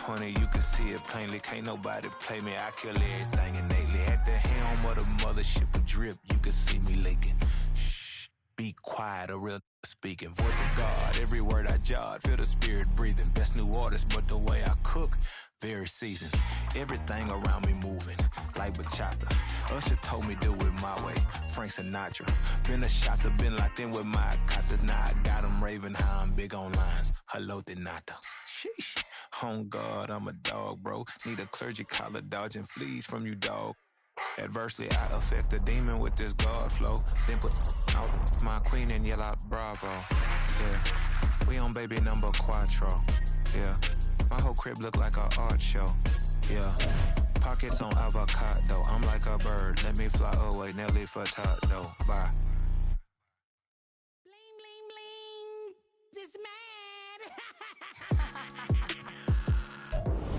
20, you can see it plainly. Can't nobody play me. I kill everything innately. At the helm of the mothership of drip, you can see me leaking. Shh, be quiet, a real speaking. Voice of God, every word I jot. Feel the spirit breathing. Best new artist, but the way I cook, very seasoned. Everything around me moving, like bachata. Usher told me do it my way. Frank Sinatra. Been a shotter, been locked in with my cotters. Now I got them raving how I'm big on lines. Hello, de nata. Sheesh. On God, I'm a dog, bro. Need a clergy collar, dodging fleas from you, dog. Adversely, I affect a demon with this God flow. Then put out my queen and yell out bravo. Yeah, we on baby number quattro. Yeah, my whole crib look like an art show. Yeah, pockets on avocado. I'm like a bird. Let me fly away. Nelly Furtado. Bye. Bling, bling, bling. This man.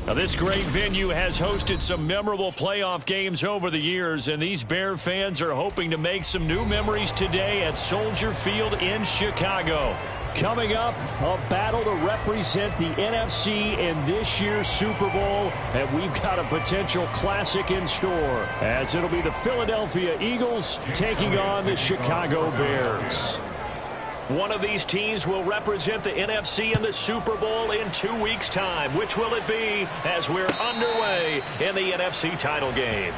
Now, this great venue has hosted some memorable playoff games over the years, and these Bear fans are hoping to make some new memories today at Soldier Field in Chicago. Coming up, a battle to represent the NFC in this year's Super Bowl, and we've got a potential classic in store, as it'll be the Philadelphia Eagles taking on the Chicago Bears. One of these teams will represent the NFC in the Super Bowl in 2 weeks' time. Which will it be as we're underway in the NFC title game?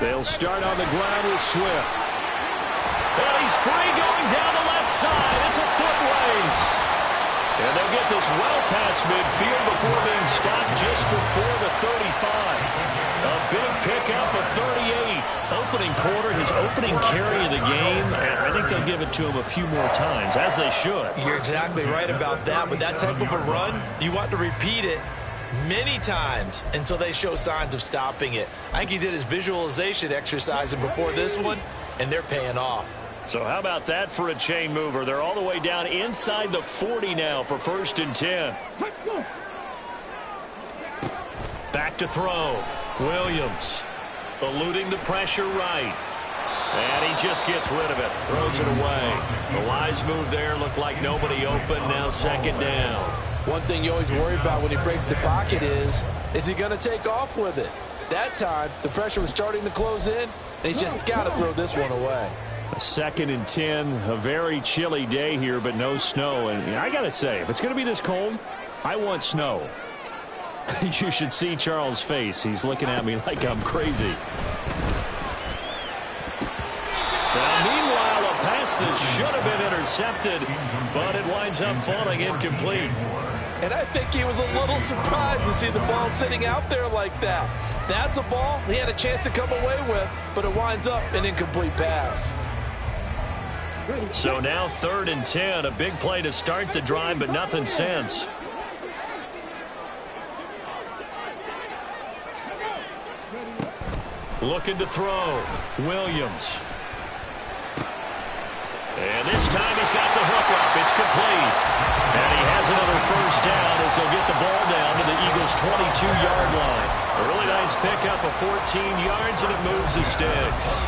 They'll start on the ground with Swift. And he's free going down the left side. It's a foot race. And they'll get this well past midfield before being stopped just before the 35. A big pickup of 38. Opening quarter, his opening carry of the game. And I think they'll give it to him a few more times, as they should. You're exactly right about that. With that type of a run, you want to repeat it many times until they show signs of stopping it. I think he did his visualization exercise before this one, and they're paying off. So how about that for a chain mover? They're all the way down inside the 40 now for 1st and 10. Back to throw. Williams eluding the pressure right. And he just gets rid of it. Throws it away. The wise move there. Looked like nobody open. Now 2nd down. One thing you always worry about when he breaks the pocket is he going to take off with it? That time, the pressure was starting to close in, and he's just got to throw this one away. 2nd and 10, a very chilly day here, but no snow. And I got to say, if it's going to be this cold, I want snow. You should see Charles' face. He's looking at me like I'm crazy. Now, meanwhile, a pass that should have been intercepted, but it winds up falling incomplete. And I think he was a little surprised to see the ball sitting out there like that. That's a ball he had a chance to come away with, but it winds up an incomplete pass. So now 3rd and 10, a big play to start the drive, but nothing since. Looking to throw. Williams. And this time he's got the hook up. It's complete. And he has another 1st down as they'll get the ball down to the Eagles' 22-yard line. A really nice pickup of 14 yards, and it moves the sticks.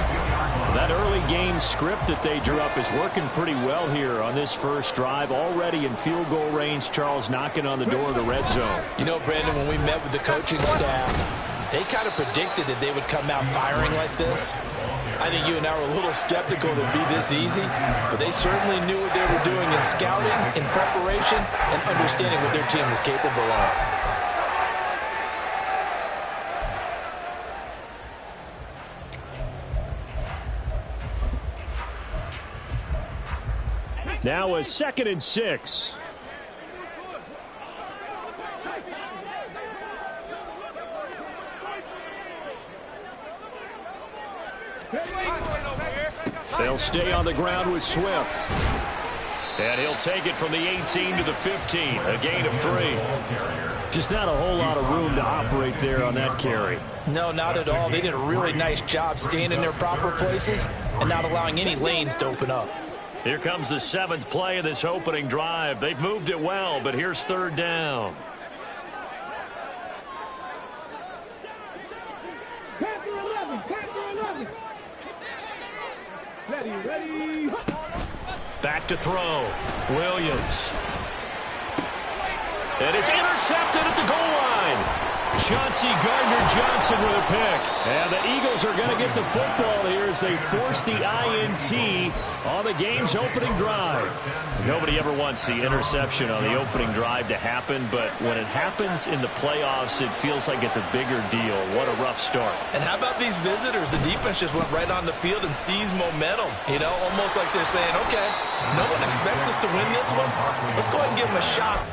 That early game script that they drew up is working pretty well here on this first drive. Already in field goal range, Charles knocking on the door of the red zone. You know, Brandon, when we met with the coaching staff, they kind of predicted that they would come out firing like this. I think you and I were a little skeptical that it would be this easy, but they certainly knew what they were doing in scouting, in preparation, and understanding what their team was capable of. Now a 2nd and 6. They'll stay on the ground with Swift. And he'll take it from the 18 to the 15, a gain of 3. Just not a whole lot of room to operate there on that carry. No, not at all. They did a really nice job staying in their proper places and not allowing any lanes to open up. Here comes the 7th play of this opening drive. They've moved it well, but here's 3rd down. Ready. Back to throw. Williams. And it's intercepted at the goal line. Chauncey Gardner-Johnson with a pick. And the Eagles are going to get the football here as they force the INT on the game's opening drive. Nobody ever wants the interception on the opening drive to happen, but when it happens in the playoffs, it feels like it's a bigger deal. What a rough start. And how about these visitors? The defense just went right on the field and seized momentum. You know, almost like they're saying, okay, no one expects us to win this one. Let's go ahead and give them a shot.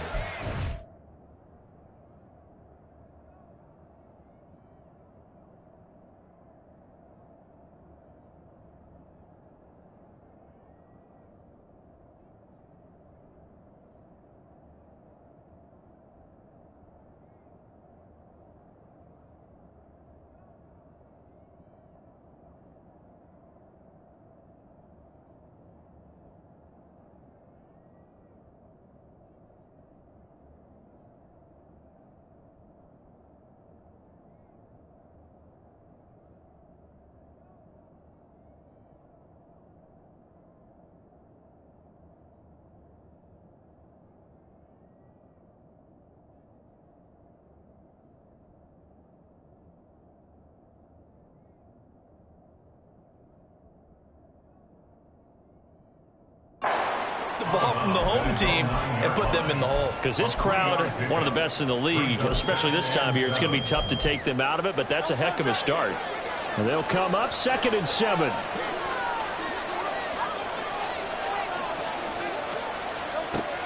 The ball from the home team and put them in the hole. Because this crowd, one of the best in the league, especially this time of year, it's going to be tough to take them out of it, but that's a heck of a start. And they'll come up 2nd and 7.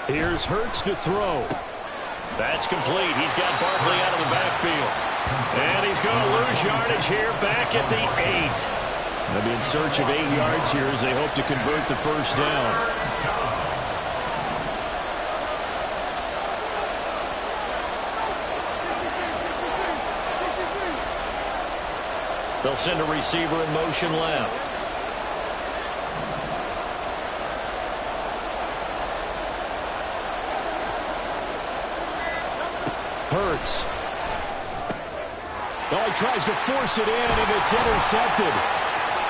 Here's Hurts to throw. That's complete. He's got Barkley out of the backfield. And he's going to lose yardage here back at the 8. They'll be in search of 8 yards here as they hope to convert the first down. They'll send a receiver in motion left. Hurts. Oh, he tries to force it in, and it's intercepted.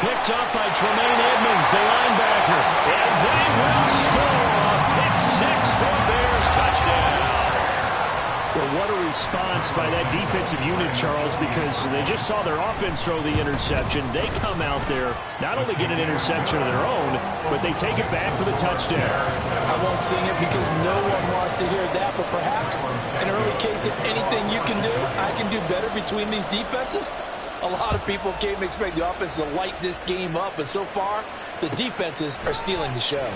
Picked up by Tremaine Edmonds, the linebacker. And they will score a pick 6 for Bears touchdown. Well, what a response by that defensive unit, Charles, because they just saw their offense throw the interception. They come out there, not only get an interception of their own, but they take it back for the touchdown. I won't sing it because no one wants to hear that, but perhaps an early case of anything you can do, I can do better between these defenses. A lot of people came to expect the offense to light this game up, but so far, the defenses are stealing the show.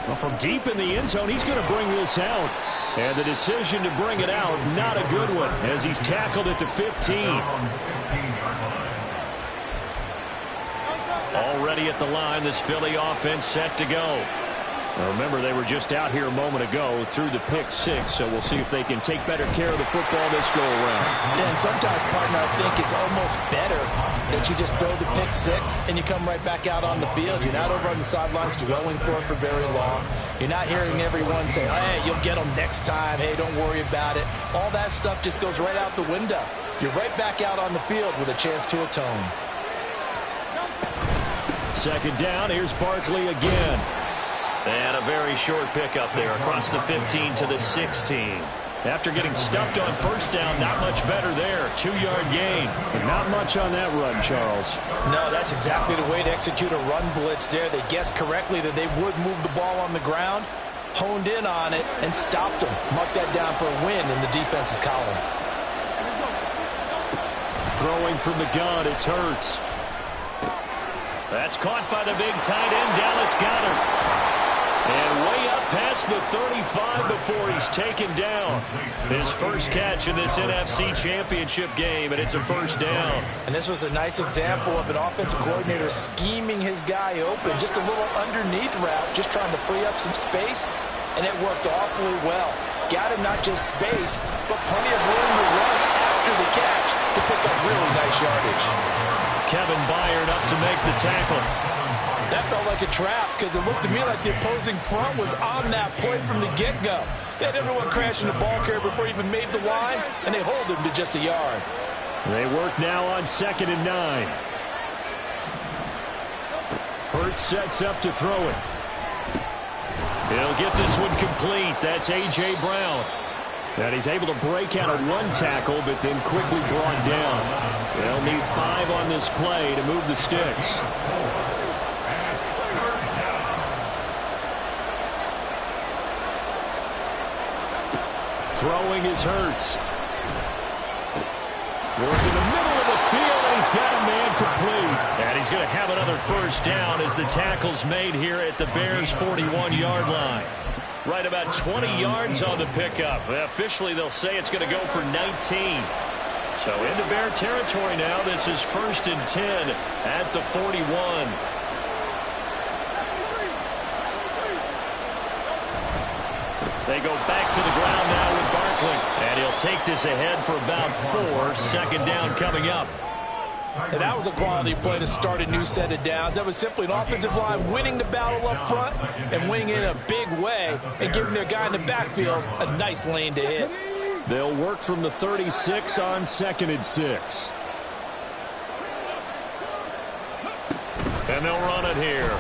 Well, from deep in the end zone, he's going to bring this out. And the decision to bring it out, not a good one, as he's tackled at the 15. Already at the line, this Philly offense set to go. Now remember, they were just out here a moment ago through the pick 6, so we'll see if they can take better care of the football this go-around. Yeah, and sometimes, partner, I think it's almost better that you just throw the pick 6 and you come right back out on the field. You're not over on the sidelines dwelling for it for very long. You're not hearing everyone say, hey, you'll get them next time. Hey, don't worry about it. All that stuff just goes right out the window. You're right back out on the field with a chance to atone. 2nd down, here's Barkley again. And a very short pickup there across the 15 to the 16. After getting stuffed on 1st down, not much better there. 2-yard gain. But not much on that run, Charles. No, that's exactly the way to execute a run blitz there. They guessed correctly that they would move the ball on the ground, honed in on it, and stopped them. Mark that down for a win in the defense's column. Throwing from the gun, it's Hurts. That's caught by the big tight end, Dallas Goedert. And way up past the 35 before he's taken down. His first catch in this NFC Championship game, and it's a first down. And this was a nice example of an offensive coordinator scheming his guy open. Just a little underneath route, just trying to free up some space, and it worked awfully well. Got him not just space, but plenty of room to run after the catch to pick up really nice yardage. Kevin Byard up to make the tackle. That felt like a trap because it looked to me like the opposing front was on that play from the get-go. They had everyone crashing the ball carrier before he even made the line, and they hold him to just a yard. They work now on 2nd and 9. Hurts sets up to throw it. He'll get this one complete. That's A.J. Brown. And he's able to break out of one tackle, but then quickly brought down. They'll need 5 on this play to move the sticks. Throwing is Hurts. Working the middle of the field, and he's got a man complete. And he's going to have another first down as the tackle's made here at the Bears' 41-yard line. Right about 20 yards on the pickup. Officially, they'll say it's going to go for 19. So into Bear territory now. This is 1st and 10 at the 41. They go back to the ground now with Barkley. And he'll take this ahead for about 4. Second down coming up. And that was a quality play to start a new set of downs. That was simply an offensive line winning the battle up front and winning in a big way and giving their guy in the backfield a nice lane to hit. They'll work from the 36 on 2nd and 6. And they'll run it here.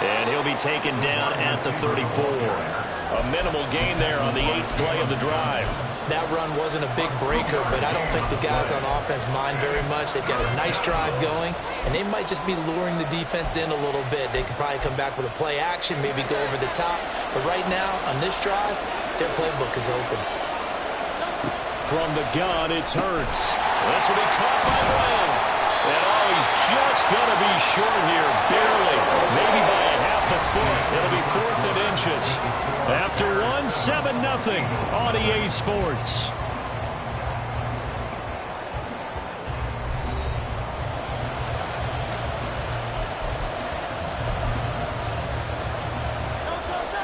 And he'll be taken down at the 34. A minimal gain there on the 8th play of the drive. That run wasn't a big breaker, but I don't think the guys on offense mind very much. They've got a nice drive going, and they might just be luring the defense in a little bit. They could probably come back with a play action, maybe go over the top. But right now, on this drive, their playbook is open. From the gun, it's Hurts. This will be caught by Brown. And he's just going to be short here, barely, maybe by a half a foot. It'll be 4th and inches. After 1, 7-0 on EA Sports.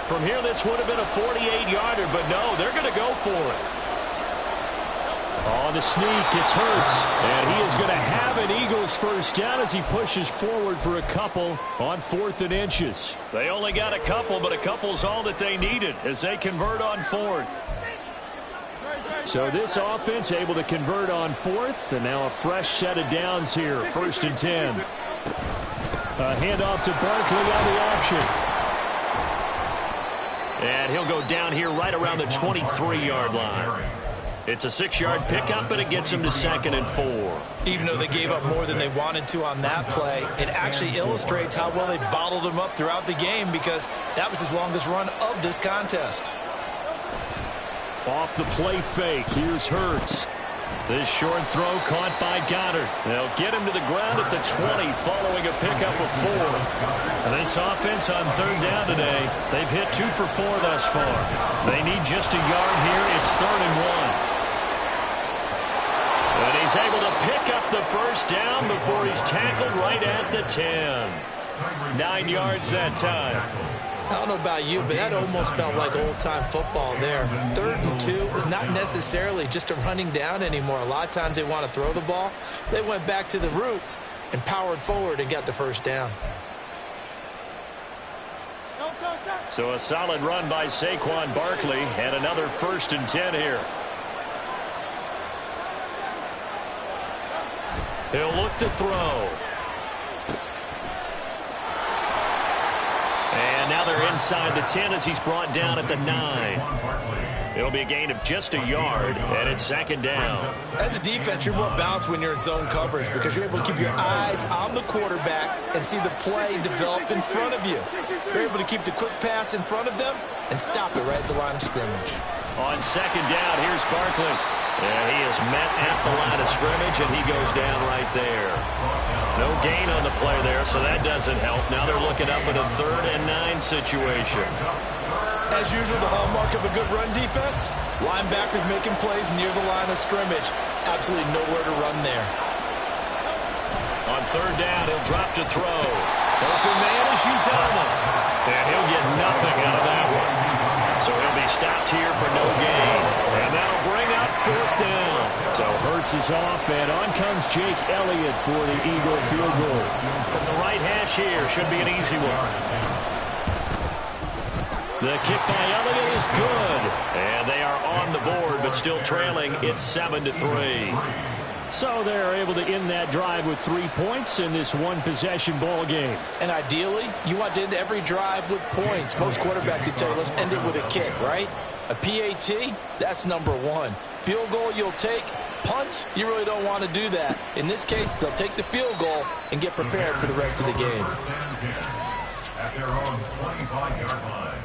From here, this would have been a 48-yarder, but no, they're going to go for it. On the sneak, it's Hurts, and he is going to have an Eagles first down as he pushes forward for a couple on 4th and inches. They only got a couple, but a couple's all that they needed as they convert on 4th. So this offense able to convert on 4th, and now a fresh set of downs here, 1st and 10. A handoff to Barkley on the option. And he'll go down here right around the 23-yard line. It's a 6-yard pickup, and it gets him to 2nd and 4. Even though they gave up more than they wanted to on that play, it actually illustrates how well they bottled him up throughout the game because that was his longest run of this contest. Off the play fake, here's Hurts. This short throw caught by Goddard. They'll get him to the ground at the 20 following a pickup of 4. And this offense on 3rd down today, they've hit 2 for 4 thus far. They need just a yard here. It's 3rd and 1. And he's able to pick up the first down before he's tackled right at the 10. 9 yards that time. I don't know about you, but that almost felt like old-time football there. 3rd and 2 is not necessarily just a running down anymore. A lot of times they want to throw the ball. They went back to the roots and powered forward and got the first down. So a solid run by Saquon Barkley and another 1st and 10 here. He'll look to throw. And now they're inside the 10 as he's brought down at the 9. It'll be a gain of just a yard, and it's 2nd down. As a defense, you're more balanced when you're in zone coverage because you're able to keep your eyes on the quarterback and see the play develop in front of you. You're able to keep the quick pass in front of them and stop it right at the line of scrimmage. On 2nd down, here's Barkley. And he is met at the line of scrimmage, and he goes down right there. No gain on the play there, so that doesn't help. Now they're looking up at a 3rd and 9 situation. As usual, the hallmark of a good run defense, linebackers making plays near the line of scrimmage. Absolutely nowhere to run there. On 3rd down, he'll drop to throw. Open man is Uzomah. And he'll get nothing out of that one. So he'll be stopped here for no gain. And that'll bring up 4th down. So Hurts is off, and on comes Jake Elliott for the Eagle field goal. From the right hash here, should be an easy one. The kick by Elliott is good. And they are on the board, but still trailing. It's 7-3. So they're able to end that drive with 3 points in this one-possession ball game. And ideally, you want to end every drive with points. Most quarterbacks would tell you, let's end it with a kick, right? A PAT, that's number 1. Field goal you'll take. Punts, you really don't want to do that. In this case, they'll take the field goal and get prepared for the rest of the game. At their own 25-yard line.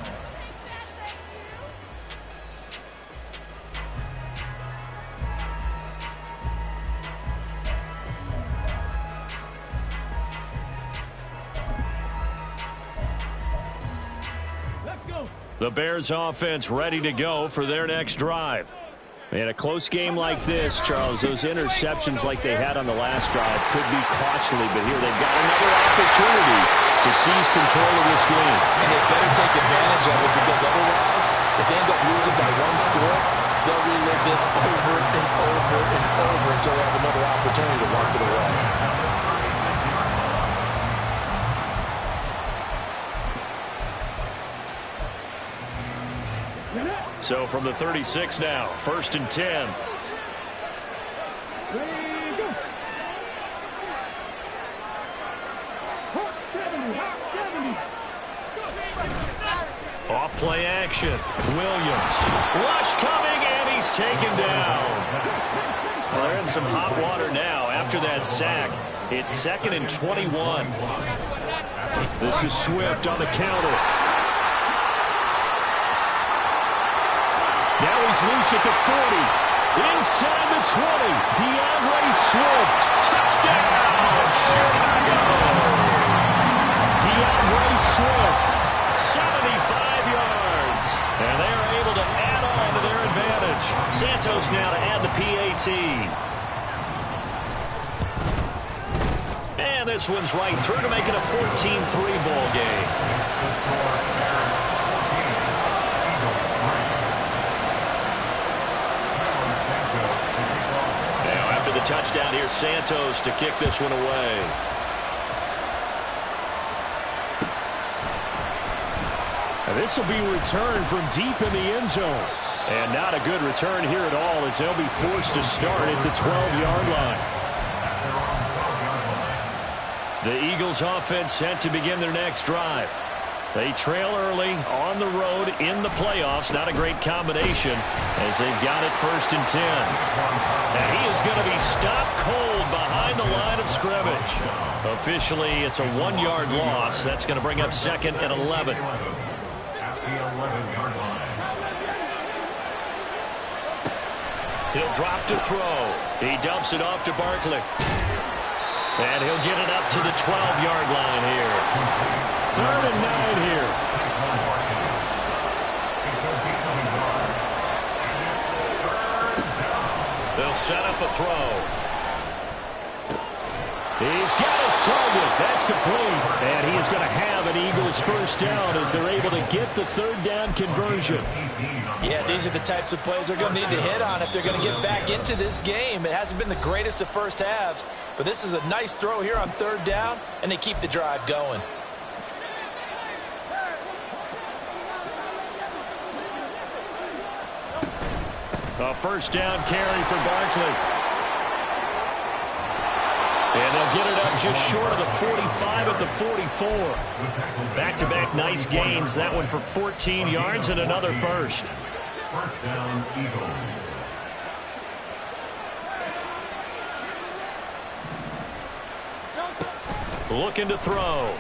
The Bears offense ready to go for their next drive. In a close game like this, Charles, those interceptions like they had on the last drive could be costly, but here they've got another opportunity to seize control of this game. And they better take advantage of it, because otherwise, if they end up losing by 1 score, they'll relive this over and over and over until they have another opportunity to walk it away. So from the 36 now, 1st and 10. Off play action. Williams. Rush coming, and he's taken down. Well, they're in some hot water now after that sack. It's 2nd and 21. This is Swift on the counter. Now he's loose at the 40. Inside the 20. DeAndre Swift. Touchdown, Chicago. DeAndre Swift. 75 yards. And they are able to add on to their advantage. Santos now to add the PAT. And this one's right through to make it a 14-3 ball game. Touchdown here, Santos to kick this one away. And this will be returned from deep in the end zone. And not a good return here at all, as they'll be forced to start at the 12-yard line. The Eagles offense set to begin their next drive. They trail early on the road in the playoffs. Not a great combination as they've got it 1st and 10. And he is going to be stopped cold behind the line of scrimmage. Officially, it's a 1-yard loss. That's going to bring up 2nd and 11. He'll drop to throw. He dumps it off to Barkley. And he'll get it up to the 12-yard line here. 3rd and 9 here. They'll set up a throw. He's got his target. That's complete. And he is going to have an Eagles 1st down as they're able to get the 3rd down conversion. Yeah, these are the types of plays they're going to need to hit on if they're going to get back into this game. It hasn't been the greatest of first halves, but this is a nice throw here on 3rd down, and they keep the drive going. A 1st down carry for Barkley. And they'll get it up just short of the 45 at the 44. Back-to-back nice gains. That one for 14 yards and another 1st. 1st down, Eagles. Looking to throw.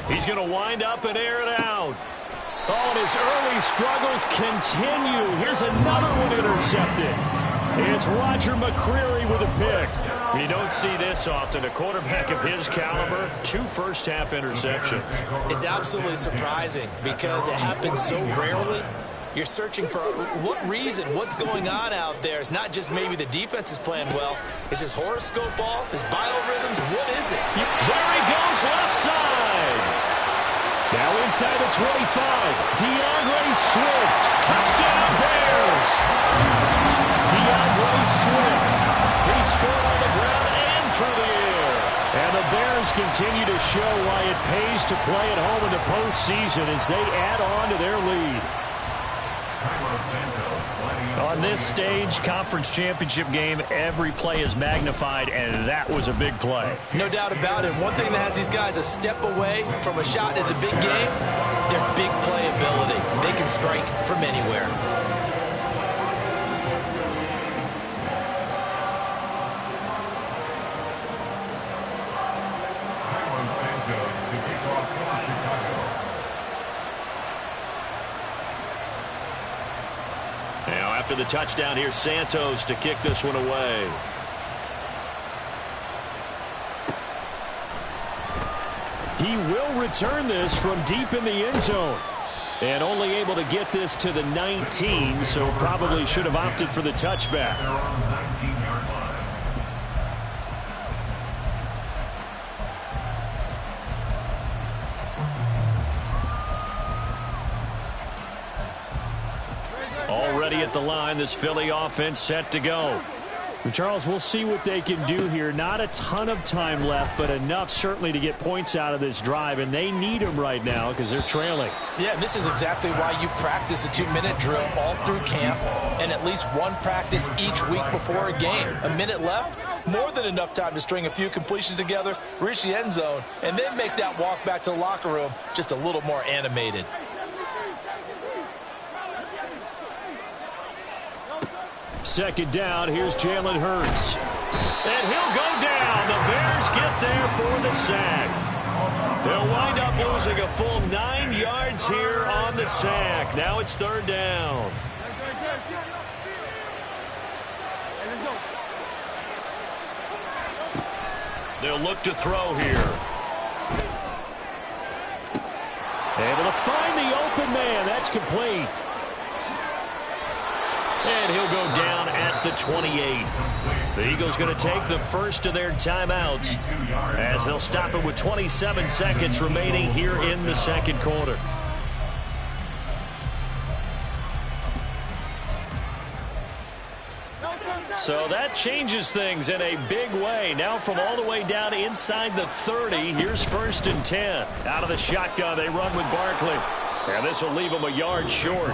He's going to wind up and air it out. Oh, and his early struggles continue. Here's another one intercepted. It's Roger McCreary with a pick. You don't see this often. A quarterback of his caliber, 2 first-half interceptions. It's absolutely surprising because it happens so rarely. You're searching for what reason, what's going on out there. It's not just maybe the defense is playing well. Is his horoscope off? His biorhythms? What is it? There he goes, left side. Now inside the 25. DeAndre Swift. Touchdown, Bears. DeAndre Swift. He scored on the ground and through the air. And the Bears continue to show why it pays to play at home in the postseason as they add on to their lead. On this stage, conference championship game, every play is magnified, and that was a big play. No doubt about it. One thing that has these guys a step away from a shot at the big game, their big play ability. They can strike from anywhere. Now after the touchdown, here's Santos to kick this one away. He will return this from deep in the end zone. And only able to get this to the 19, so probably should have opted for the touchback. Already at the line, this Philly offense set to go. And Charles, we'll see what they can do here. Not a ton of time left, but enough certainly to get points out of this drive, and they need them right now because they're trailing. Yeah, this is exactly why you practice a 2-minute drill all through camp and at least one practice each week before a game. A minute left, more than enough time to string a few completions together, reach the end zone, and then make that walk back to the locker room just a little more animated. Second down, here's Jalen Hurts. And he'll go down. The Bears get there for the sack. They'll wind up losing a full 9 yards here on the sack. Now it's third down. They'll look to throw here. Able to find the open man. That's complete. And he'll go down at the 28. The Eagles going to take the first of their timeouts as they'll stop it with 27 seconds remaining here in the second quarter. So that changes things in a big way. Now from all the way down inside the 30, here's 1st and 10. Out of the shotgun, they run with Barkley. And this will leave them a yard short.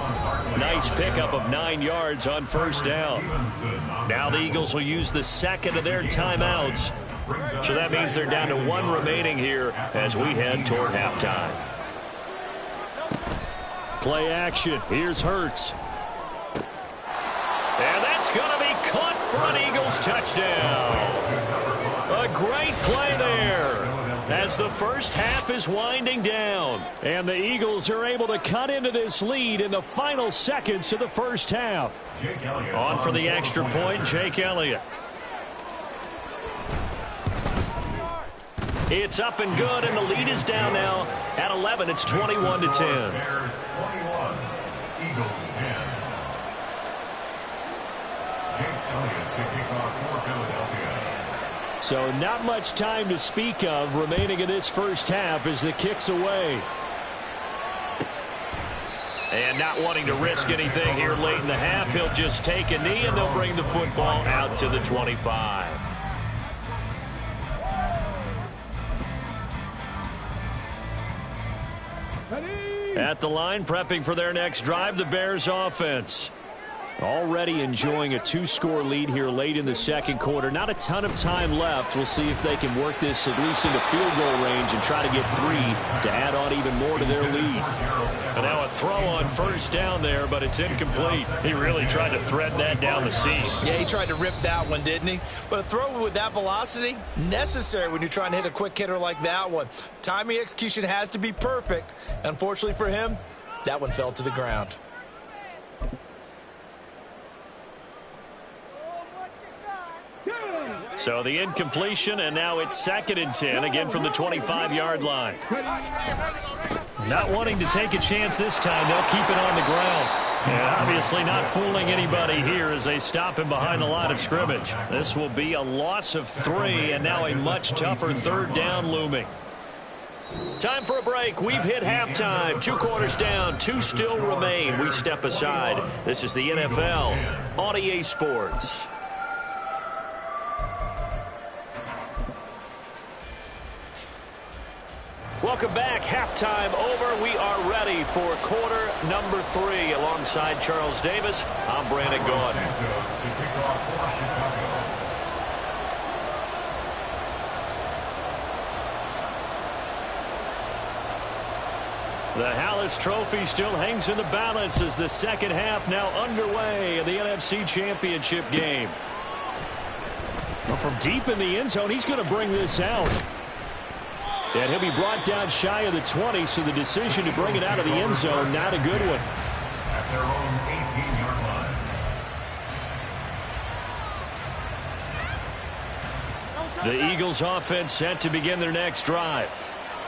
Nice pickup of 9 yards on first down. Now the Eagles will use the second of their timeouts. So that means they're down to 1 remaining here as we head toward halftime. Play action. Here's Hurts. And that's going to be caught for an Eagles touchdown. A great play there as the first half is winding down. And the Eagles are able to cut into this lead in the final seconds of the first half. On for the extra point, Jake Elliott. It's up and good, and the lead is down now at 11. It's 21-10. Bears 21, Eagles 10. Jake Elliott to kick off for Philadelphia. So not much time to speak of remaining in this first half as the kick's away. And not wanting to risk anything here late in the half, he'll just take a knee and they'll bring the football out to the 25. At the line, prepping for their next drive, the Bears offense. Already enjoying a 2-score lead here late in the second quarter. Not a ton of time left. We'll see if they can work this at least into field goal range and try to get 3 to add on even more to their lead. And now a throw on first down there, but it's incomplete. He really tried to thread that down the seam. Yeah, he tried to rip that one, didn't he? But a throw with that velocity, necessary when you're trying to hit a quick hitter like that one. Timing execution has to be perfect. Unfortunately for him, that one fell to the ground. So the incompletion, and now it's 2nd and 10, again from the 25-yard line. Not wanting to take a chance this time, they'll keep it on the ground. And obviously not fooling anybody here as they stop him behind the line of scrimmage. This will be a loss of 3, and now a much tougher 3rd down looming. Time for a break. We've hit halftime. 2 quarters down, 2 still remain. We step aside. This is the NFL on EA Sports. Welcome back. Halftime over. We are ready for quarter number 3. Alongside Charles Davis, I'm Brandon Gaud. The Hallis Trophy still hangs in the balance as the second half now underway in the NFC Championship game. Well, from deep in the end zone, he's going to bring this out. And he'll be brought down shy of the 20, so the decision to bring it out of the end zone, not a good one. At their own 18-yard line. The Eagles offense set to begin their next drive.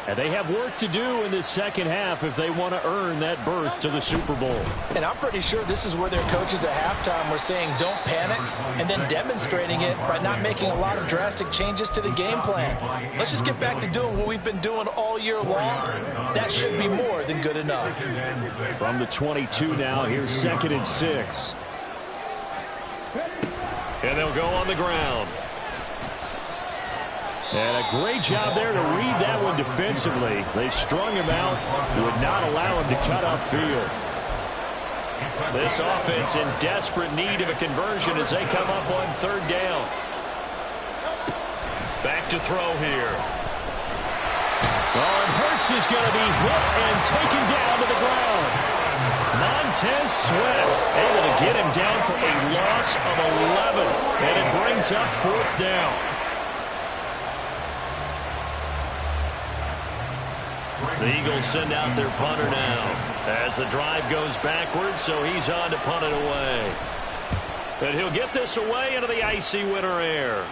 And they have work to do in the second half if they want to earn that berth to the Super Bowl. And I'm pretty sure this is where their coaches at halftime were saying don't panic, and then demonstrating it by not making a lot of drastic changes to the game plan. Let's just get back to doing what we've been doing all year long. That should be more than good enough. From the 22 now, here's 2nd and 6. And they'll go on the ground. And a great job there to read that one defensively. They strung him out, would not allow him to cut upfield. This offense in desperate need of a conversion as they come up on 3rd down. Back to throw here. Oh, and Hurts is going to be hit and taken down to the ground. Montez Sweat able to get him down for a loss of 11. And it brings up 4th down. The Eagles send out their punter now as the drive goes backwards, so he's on to punt it away. And he'll get this away into the icy winter air.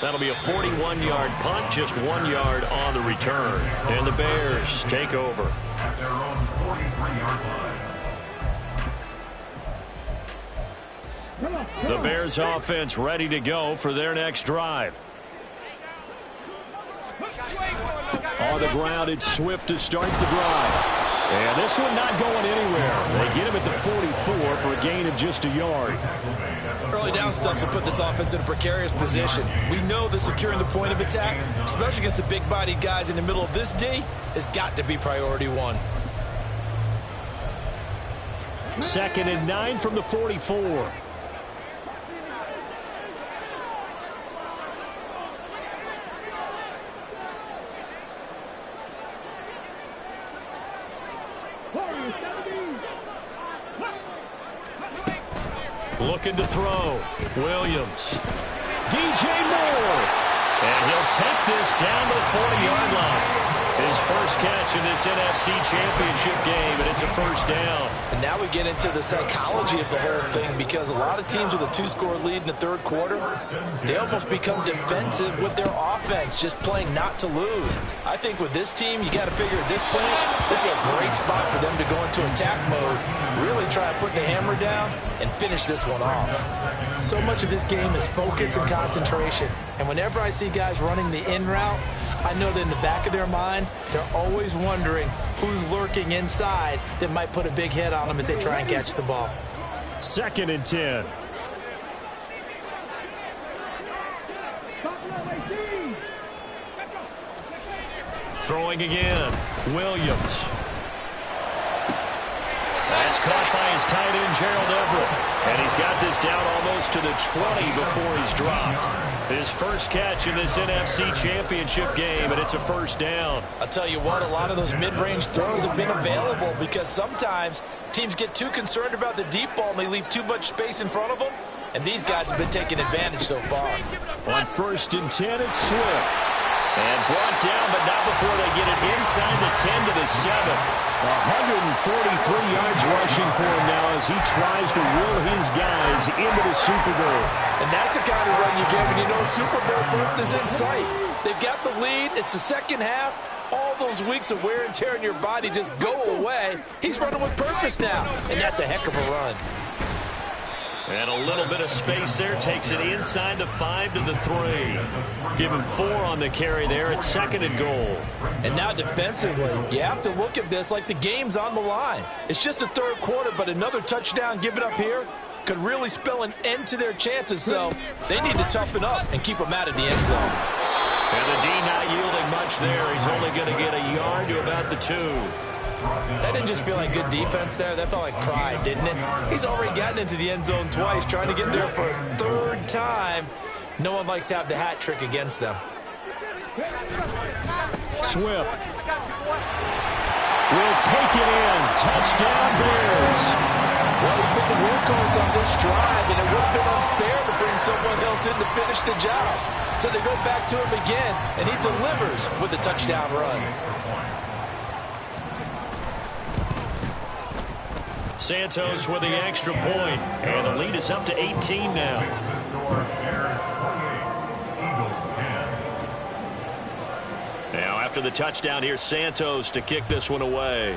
That'll be a 41-yard punt, just 1 yard on the return. And the Bears take over. At their own 43-yard line. The Bears offense ready to go for their next drive. On the ground, it's Swift to start the drive. And this one not going anywhere. They get him at the 44 for a gain of just a yard. Early down stuff will put this offense in a precarious position. We know that securing the point of attack, especially against the big-bodied guys in the middle of this D, has got to be priority 1. 2nd and 9 from the 44. Looking to throw. Williams. DJ Moore. And he'll take this down to the 40-yard line. His first catch in this NFC Championship game, and it's a 1st down. And now we get into the psychology of the whole thing, because a lot of teams with a 2-score lead in the 3rd quarter, they almost become defensive with their offense, just playing not to lose. I think with this team, you got to figure at this point, this is a great spot for them to go into attack mode, really try to put the hammer down and finish this one off. So much of this game is focus and concentration. And whenever I see guys running the in route, I know that in the back of their mind, they're always wondering who's lurking inside that might put a big hit on them as they try and catch the ball. 2nd and 10. Throwing again. Williams. That's caught by his tight end, Gerald Everett. And he's got this down almost to the 20 before he's dropped. His first catch in this NFC Championship game, and it's a 1st down. I'll tell you what, a lot of those mid-range throws have been available because sometimes teams get too concerned about the deep ball and they leave too much space in front of them. And these guys have been taking advantage so far. On 1st and 10, it's Swift. And brought down, but not before they get it inside the 10 to the 7. 143 yards rushing for him now as he tries to will his guys into the Super Bowl. And that's the kind of run you get when you know Super Bowl berth is in sight. They've got the lead. It's the second half. All those weeks of wear and tear in your body just go away. He's running with purpose now, and that's a heck of a run. And a little bit of space there. Takes it inside the 5 to the 3. Give him 4 on the carry there at 2nd and goal. And now defensively, you have to look at this like the game's on the line. It's just the third quarter, but another touchdown given up here could really spell an end to their chances. So they need to toughen up and keep them out of the end zone. And the D not yielding much there. He's only going to get a yard to about the 2. That didn't just feel like good defense there. That felt like pride, didn't it? He's already gotten into the end zone twice, trying to get there for a third time. No one likes to have the hat trick against them. Swift will take it in. Touchdown, Bears. Well, he's been the workhorse on this drive, and it would have been unfair to bring someone else in to finish the job. So they go back to him again, and he delivers with a touchdown run. Santos with the extra point, and the lead is up to 18 now. Now after the touchdown, here's Santos to kick this one away.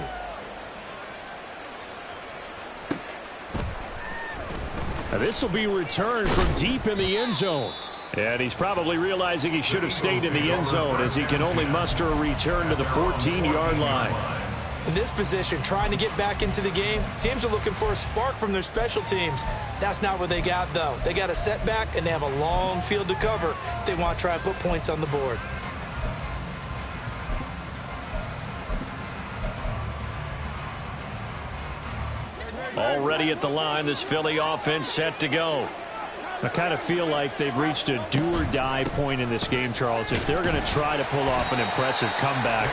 Now this will be returned from deep in the end zone. And he's probably realizing he should have stayed in the end zone as he can only muster a return to the 14-yard line. In this position, trying to get back into the game, teams are looking for a spark from their special teams. That's not what they got, though. They got a setback, and they have a long field to cover if they want to try and put points on the board. Already at the line, this Philly offense set to go. I kind of feel like they've reached a do-or-die point in this game, Charles. If they're going to try to pull off an impressive comeback,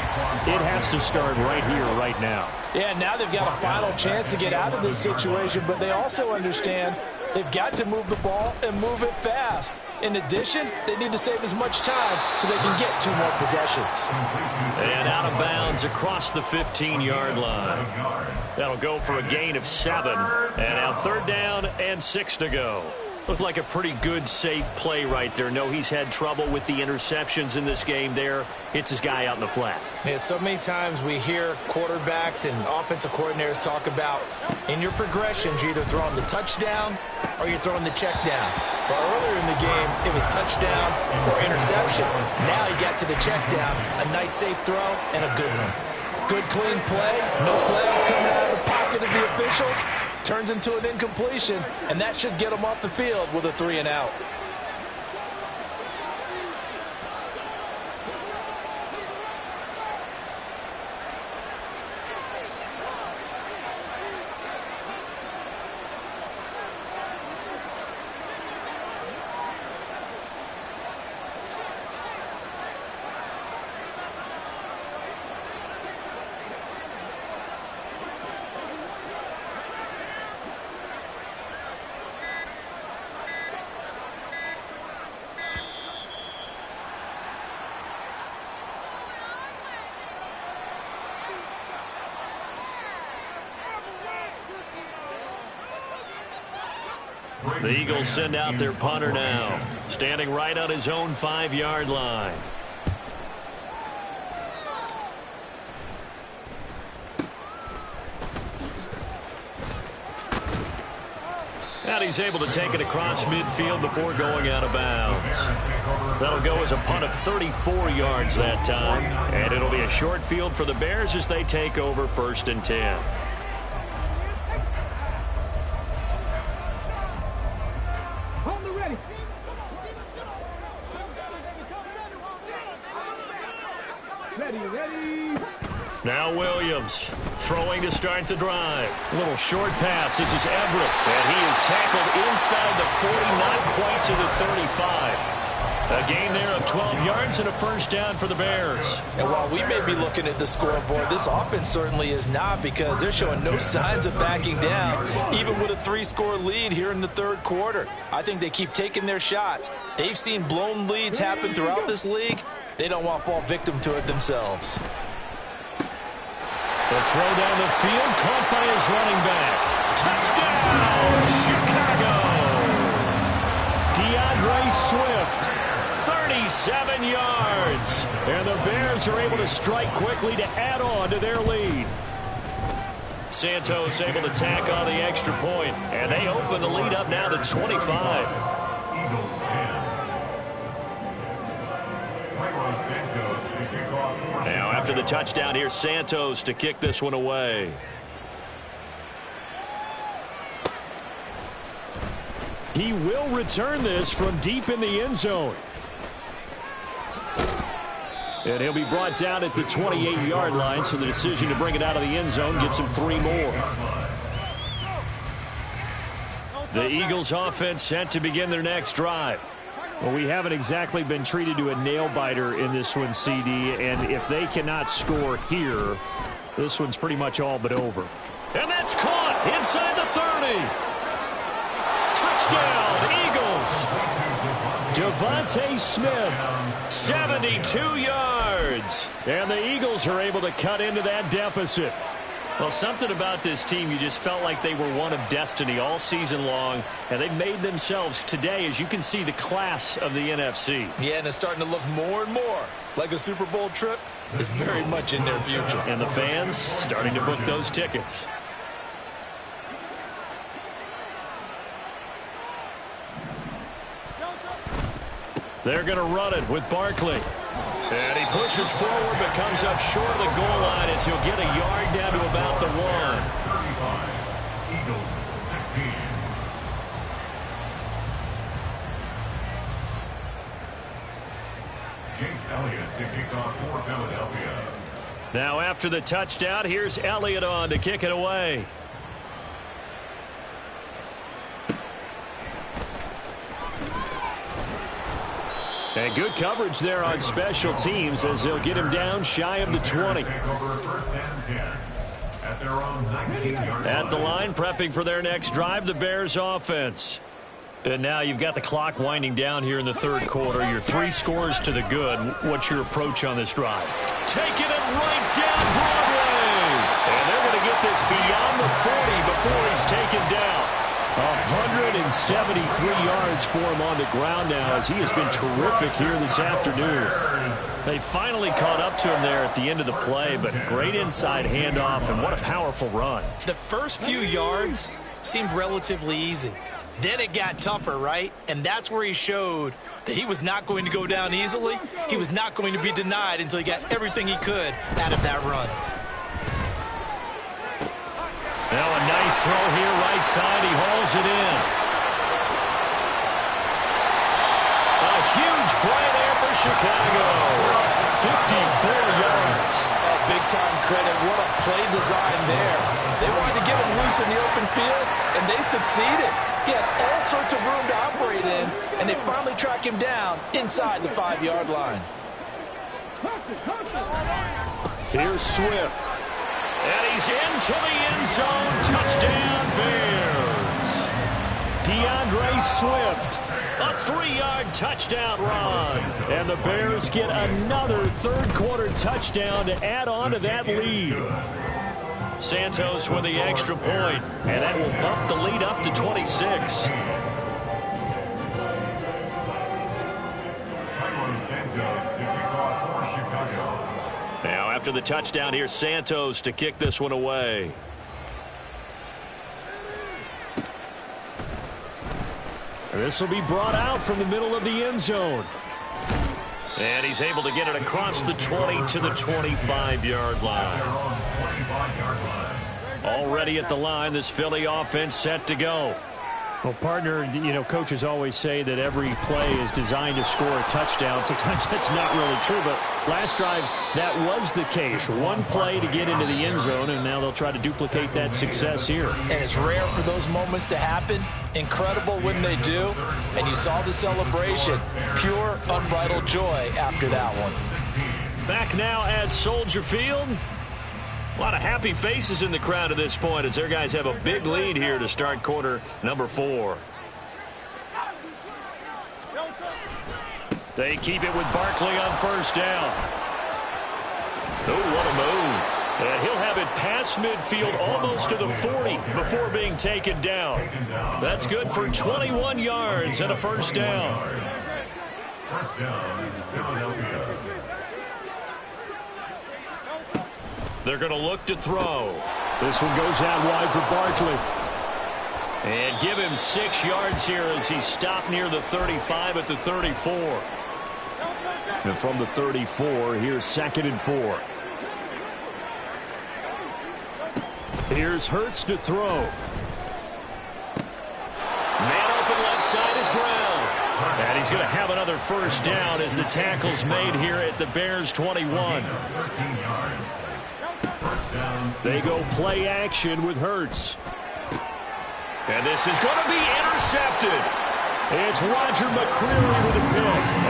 it has to start right here, right now. Yeah, now they've got a final chance to get out of this situation, but they also understand they've got to move the ball and move it fast. In addition, they need to save as much time so they can get 2 more possessions. And out of bounds across the 15-yard line. That'll go for a gain of 7. And now 3rd down and 6 to go. Looked like a pretty good, safe play right there. No, he's had trouble with the interceptions in this game there. Hits his guy out in the flat. Yeah, so many times we hear quarterbacks and offensive coordinators talk about in your progressions, you're either throwing the touchdown or you're throwing the check down. But earlier in the game, it was touchdown or interception. Now he got to the check down, a nice safe throw, and a good one. Good, clean play. No flags coming out of the pocket of the officials. Turns into an incompletion, and that should get him off the field with a 3-and-out. The Eagles send out their punter now, standing right on his own 5-yard line. And he's able to take it across midfield before going out of bounds. That'll go as a punt of 34 yards that time. And it'll be a short field for the Bears as they take over 1st and 10. Now Williams throwing to start the drive. A little short pass. This is Everett. And he is tackled inside the 40, not quite to the 35. A gain there of 12 yards and a 1st down for the Bears. And while we may be looking at the scoreboard, this offense certainly is not, because they're showing no signs of backing down, even with a 3-score lead here in the 3rd quarter. I think they keep taking their shots. They've seen blown leads happen throughout this league. They don't want to fall victim to it themselves. The throw down the field, caught by his running back. Touchdown, Chicago! DeAndre Swift, 37 yards. And the Bears are able to strike quickly to add on to their lead. Santos able to tack on the extra point, and they open the lead up now to 25. Now after the touchdown, here's Santos to kick this one away. He will return this from deep in the end zone. And he'll be brought down at the 28-yard line, so the decision to bring it out of the end zone gets him 3 more. The Eagles offense set to begin their next drive. Well, we haven't exactly been treated to a nail-biter in this one, CD, and if they cannot score here, this one's pretty much all but over. And that's caught inside the 30. Touchdown, Eagles. Devontae Smith, 72 yards. And the Eagles are able to cut into that deficit. Well, something about this team, you just felt like they were one of destiny all season long, and they made themselves today, as you can see, the class of the NFC. Yeah, and it's starting to look more and more like a Super Bowl trip is very much in their future. And the fans starting to book those tickets. They're going to run it with Barkley. And he pushes forward but comes up short of the goal line as he'll get a yard down to about the 1. 35. Eagles 16. Jake Elliott to kick off for Philadelphia. Now after the touchdown, here's Elliott on to kick it away. And good coverage there on special teams as they'll get him down shy of the 20. At the line, prepping for their next drive, the Bears offense. And now you've got the clock winding down here in the third quarter. Your 3 scores to the good. What's your approach on this drive? Taking it right down Broadway. And they're going to get this beyond the 40 before he's taken down. 173 yards for him on the ground now as he has been terrific here this afternoon. They finally caught up to him there at the end of the play, but great inside handoff, and what a powerful run. The first few yards seemed relatively easy. Then it got tougher, right? And that's where he showed that he was not going to go down easily. He was not going to be denied until he got everything he could out of that run. Now a nice throw here, right side. He hauls it in. A huge play there for Chicago. 54 yards. Big-time credit. What a play design there. They wanted to get him loose in the open field, and they succeeded. He had all sorts of room to operate in, and they finally track him down inside the 5-yard line. Here's Swift. And he's into the end zone. Touchdown, Bears. DeAndre Swift. A 3-yard touchdown run. And the Bears get another third-quarter touchdown to add on to that lead. Santos with the extra point, and that will bump the lead up to 26. Now after the touchdown, here's Santos to kick this one away. This will be brought out from the middle of the end zone. And he's able to get it across the 20 to the 25-yard line. Already at the line, this Philly offense set to go. Well, partner, you know, coaches always say that every play is designed to score a touchdown. Sometimes that's not really true, but last drive, that was the case. One play to get into the end zone, and now they'll try to duplicate that success here. And it's rare for those moments to happen. Incredible when they do. And you saw the celebration. Pure, unbridled joy after that one. Back now at Soldier Field. A lot of happy faces in the crowd at this point as their guys have a big lead here to start quarter number 4. They keep it with Barkley on first down. Oh, what a move. And he'll have it past midfield almost to the 40 before being taken down. That's good for 21 yards and a first down. First down, Philadelphia. They're going to look to throw. This one goes out wide for Barkley. And give him 6 yards here as he's stopped near the 35 at the 34. And from the 34, here's 2nd and 4. Here's Hurts to throw. Man open left side is Brown. And he's going to have another first down as the tackle's made here at the Bears 21. They go play action with Hurts. And this is going to be intercepted. It's Roger McCreary with a pick.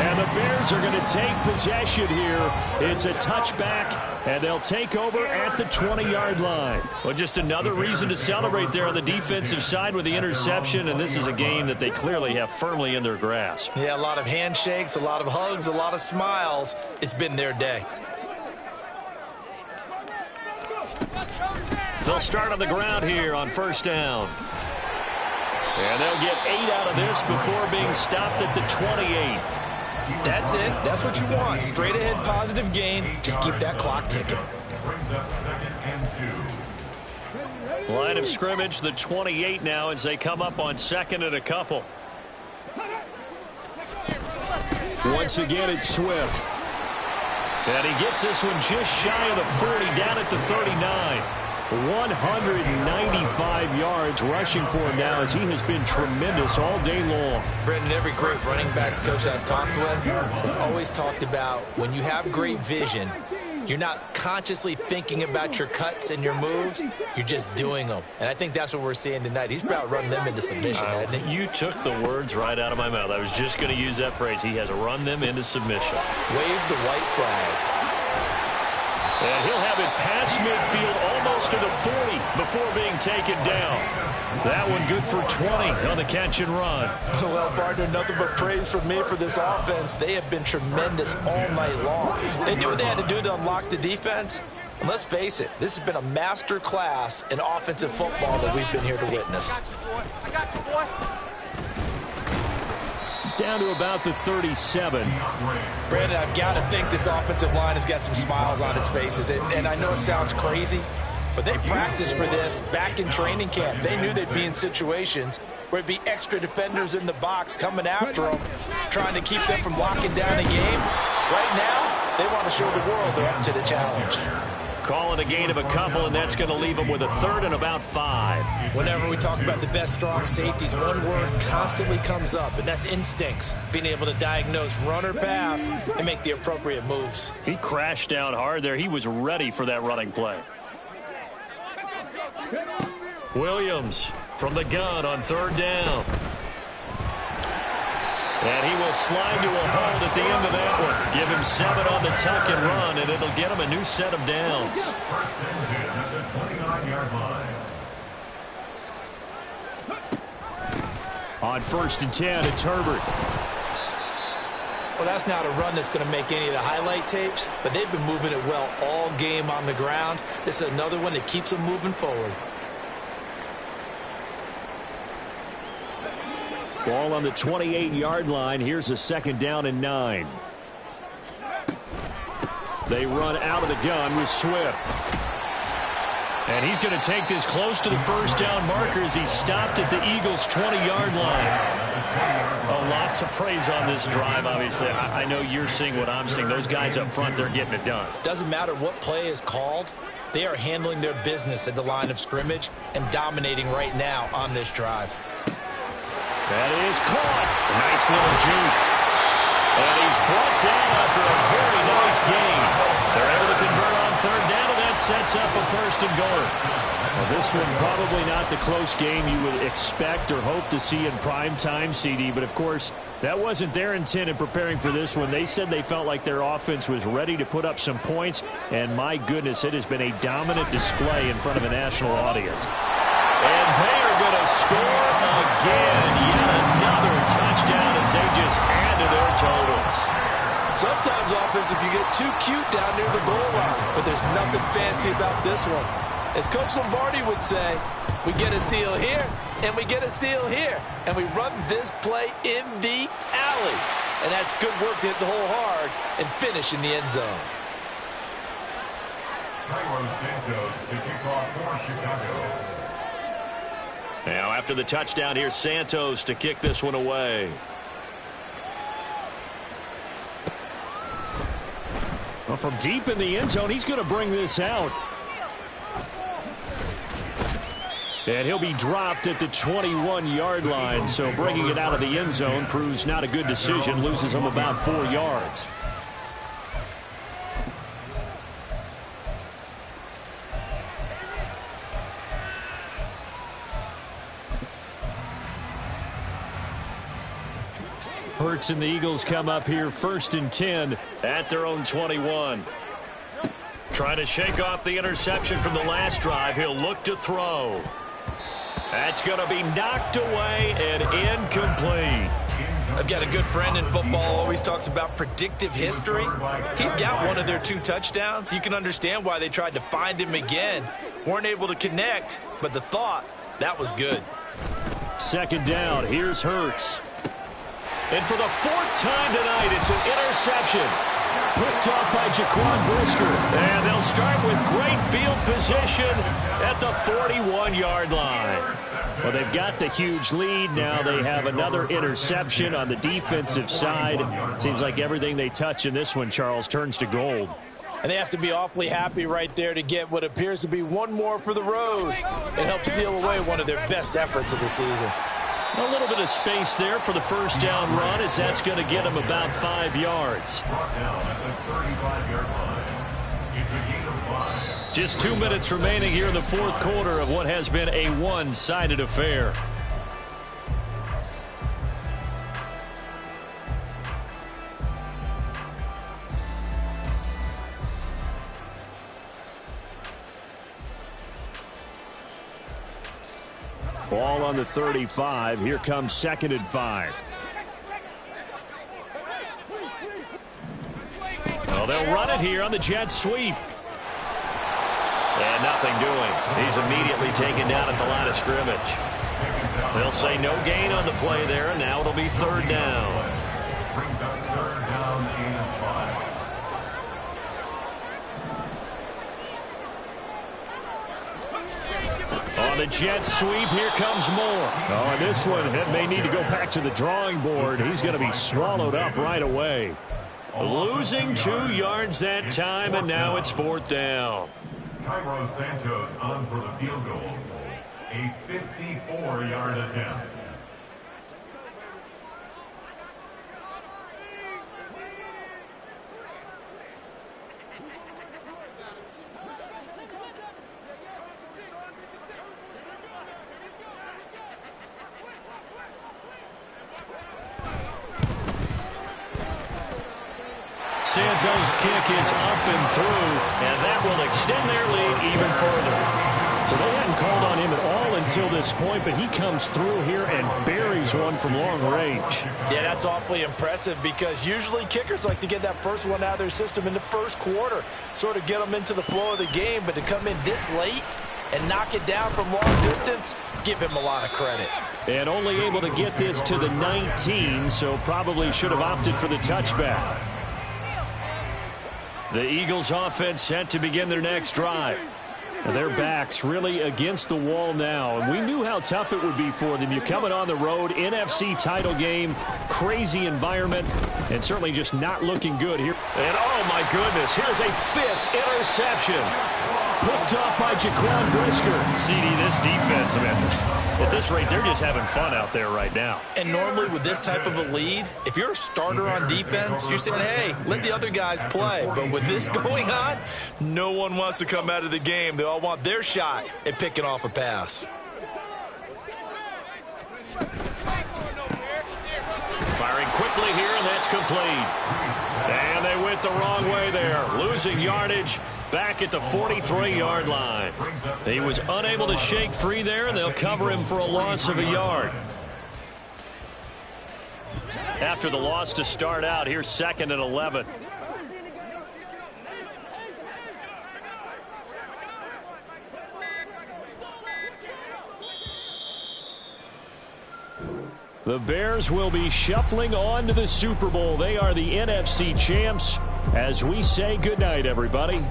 And the Bears are going to take possession here. It's a touchback, and they'll take over at the 20-yard line. Well, just another reason to celebrate there on the defensive side with the interception, and this is a game that they clearly have firmly in their grasp. Yeah, a lot of handshakes, a lot of hugs, a lot of smiles. It's been their day. They'll start on the ground here on first down. And they'll get 8 out of this before being stopped at the 28. That's it. That's what you want. Straight ahead positive gain. Just keep that clock ticking. Brings up 2nd and 2. Line of scrimmage, the 28 now as they come up on 2nd and a couple. Once again, it's Swift. And he gets this one just shy of the 40 down at the 39. 195 yards rushing for him now as he has been tremendous all day long. Brendan, every great running backs coach I've talked with has always talked about when you have great vision, you're not consciously thinking about your cuts and your moves. You're just doing them. And I think that's what we're seeing tonight. He's about run them into submission, hasn't he? You took the words right out of my mouth. I was just going to use that phrase. He has run them into submission. Wave the white flag. And he'll have it past midfield almost to the 40 before being taken down. That one good for 20 on the catch and run. Well, partner, nothing but praise from me for this offense. They have been tremendous all night long. They knew what they had to do to unlock the defense. And let's face it, this has been a master class in offensive football that we've been here to witness. I got you, boy. Down to about the 37. Brandon, I've got to think this offensive line has got some smiles on its faces. And I know it sounds crazy, but they practiced for this back in training camp. They knew they'd be in situations where it'd be extra defenders in the box coming after them, trying to keep them from locking down a game. Right now, they want to show the world they're up to the challenge. Calling a gain of a couple, and that's going to leave them with a 3rd and about 5. Whenever we talk about the best strong safeties, one word constantly comes up, and that's instincts. Being able to diagnose run or pass and make the appropriate moves. He crashed down hard there. He was ready for that running play. Williams from the gun on 3rd down. And he will slide to a hold at the end of that one. Give him 7 on the tuck and run, and it'll get him a new set of downs. First and 10 at the 29-yard line. On 1st and 10, it's Herbert. Well, that's not a run that's going to make any of the highlight tapes, but they've been moving it well all game on the ground. This is another one that keeps them moving forward. Ball on the 28-yard line. Here's a 2nd down and 9. They run out of the gun with Swift. And he's going to take this close to the first down marker as he's stopped at the Eagles' 20-yard line. A lot to praise on this drive, obviously. I know you're seeing what I'm seeing. Those guys up front, they're getting it done. Doesn't matter what play is called. They are handling their business at the line of scrimmage and dominating right now on this drive. That is caught. Nice little juke. And he's brought down after a very nice gain. They're able to convert on 3rd down, and that sets up a 1st and goal. Well, this one probably not the close game you would expect or hope to see in prime time, CD. But, of course, that wasn't their intent in preparing for this one. They said they felt like their offense was ready to put up some points. And, my goodness, it has been a dominant display in front of a national audience. And they are going to score again. Yet another touchdown as they just add to their totals. Sometimes offensive can get too cute down near the goal line, but there's nothing fancy about this one. As Coach Lombardi would say, we get a seal here, and we get a seal here, and we run this play in the alley. And that's good work to hit the hole hard and finish in the end zone. Santos to kick off for Chicago. Now after the touchdown, here's Santos to kick this one away. Well, from deep in the end zone, he's going to bring this out. And he'll be dropped at the 21-yard line, so bringing it out of the end zone proves not a good decision, loses him about 4 yards. Hurts and the Eagles come up here 1st and 10 at their own 21. Trying to shake off the interception from the last drive. He'll look to throw. That's going to be knocked away and incomplete. I've got a good friend in football, always talks about predictive history. He's got one of their 2 touchdowns. You can understand why they tried to find him again. Weren't able to connect, but the thought, that was good. 2nd down, here's Hurts. And for the 4th time tonight, it's an interception. Picked off by Jaquan Brisker. And they'll start with great field position at the 41-yard line. Well, they've got the huge lead. Now they have another interception on the defensive side. Seems like everything they touch in this one, Charles, turns to gold. And they have to be awfully happy right there to get what appears to be one more for the road. It helps seal away one of their best efforts of the season. A little bit of space there for the 1st down run, as that's going to get them about 5 yards. Just 2 minutes remaining here in the 4th quarter of what has been a one-sided affair. Ball on the 35. Here comes 2nd and 5. Well, they'll run it here on the jet sweep. And nothing doing. He's immediately taken down at the line of scrimmage. They'll say no gain on the play there, and now it'll be 3rd down. Brings up 3rd down and 5. On the jet sweep, here comes Moore. Oh, and this one, it may need to go back to the drawing board. He's going to be swallowed up right away. Losing 2 yards that time, and now it's 4th down. Cairo Santos on for the field goal. A 54-yard attempt. Santos' kick is up and through, and that will extend their lead even further. So they hadn't called on him at all until this point, but he comes through here and buries one from long range. Yeah, that's awfully impressive because usually kickers like to get that first one out of their system in the 1st quarter, sort of get them into the flow of the game, but to come in this late and knock it down from long distance, give him a lot of credit. And only able to get this to the 19, so probably should have opted for the touchback. The Eagles offense set to begin their next drive. Their backs really against the wall now, and we knew how tough it would be for them. You're coming on the road, NFC title game, crazy environment, and certainly just not looking good here. And oh my goodness, here's a 5th interception. Picked off by Jaquan Brisker. CD, this defense, man, at this rate, they're just having fun out there right now. And normally with this type of a lead, if you're a starter on defense, you're saying, hey, let the other guys play. But with this going on, no one wants to come out of the game. They all want their shot at picking off a pass. Firing quickly here, and that's complete. And they went the wrong way there, losing yardage back at the 43-yard line. He was unable to shake free there, and they'll cover him for a loss of a yard. after the loss to start out. Here's 2nd and 11. The Bears will be shuffling on to the Super Bowl. They are the NFC champs as we say goodnight, everybody.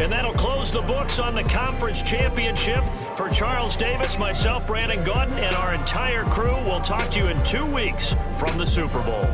And that'll close the books on the conference championship. For Charles Davis, myself, Brandon Gaudin, and our entire crew, we'll talk to you in 2 weeks from the Super Bowl.